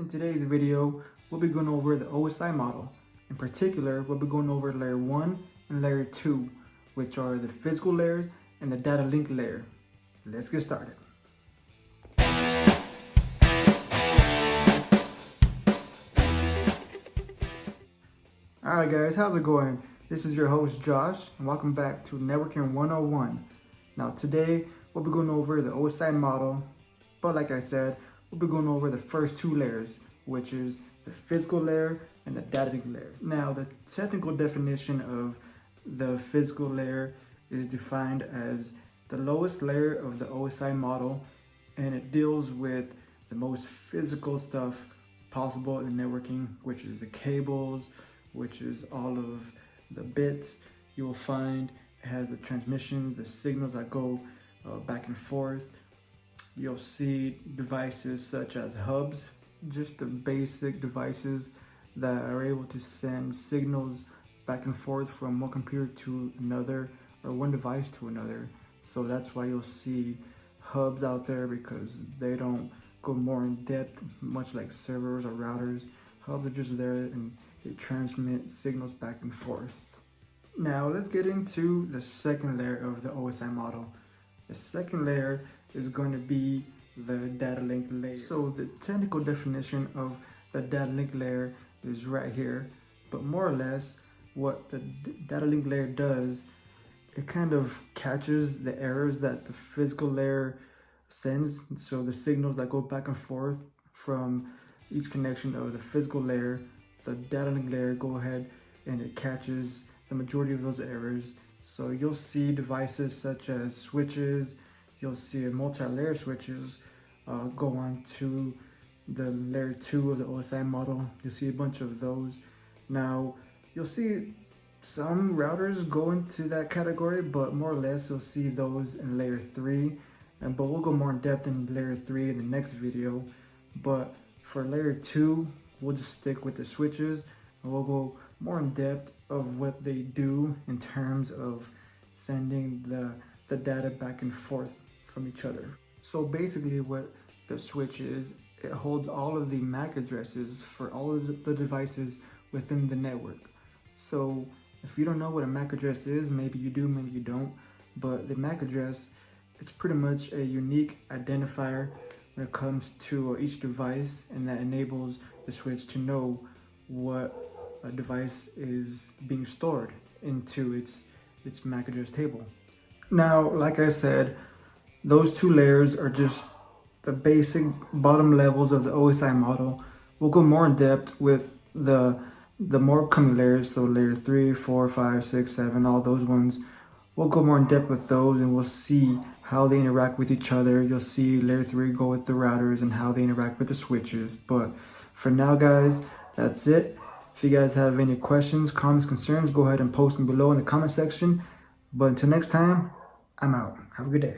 In today's video, we'll be going over the OSI model. In particular, we'll be going over layer 1 and layer 2, which are the physical layers and the data link layer. Let's get started. Alright guys, how's it going? This is your host Josh, and welcome back to Networking 101. Now today, we'll be going over the OSI model, but like I said, we'll be going over the first two layers, which is the physical layer and the data link layer. Now, the technical definition of the physical layer is defined as the lowest layer of the OSI model, and it deals with the most physical stuff possible in networking, which is the cables, which is all of the bits you will find. It has the transmissions, the signals that go back and forth. You'll see devices such as hubs, just the basic devices that are able to send signals back and forth from one computer to another or one device to another. So that's why you'll see hubs out there, because they don't go more in depth, much like servers or routers. Hubs are just there and they transmit signals back and forth. Now let's get into the second layer of the OSI model. The second layer is going to be the data link layer. So the technical definition of the data link layer is right here, but more or less what the data link layer does, it kind of catches the errors that the physical layer sends. So the signals that go back and forth from each connection of the physical layer, the data link layer go ahead and it catches the majority of those errors. So you'll see devices such as switches, you'll see multi-layer switches go on to the layer 2 of the OSI model. You'll see a bunch of those. Now, you'll see some routers go into that category, but more or less you'll see those in layer 3. But we'll go more in depth in layer 3 in the next video. But for layer 2, we'll just stick with the switches, and we'll go more in depth of what they do in terms of sending the data back and forth from each other. So basically what the switch is, it holds all of the MAC addresses for all of the devices within the network. So if you don't know what a MAC address is, maybe you do, maybe you don't, but the MAC address, it's pretty much a unique identifier when it comes to each device, and that enables the switch to know what a device is being stored into its MAC address table. Now, like I said, those two layers are just the basic bottom levels of the OSI model. We'll go more in depth with the more upcoming layers, so layer 3, 4, 5, 6, 7, all those ones. We'll go more in depth with those, and we'll see how they interact with each other. You'll see layer 3 go with the routers and how they interact with the switches. But for now, guys, that's it. If you guys have any questions, comments, concerns, go ahead and post them below in the comment section. But until next time, I'm out. Have a good day.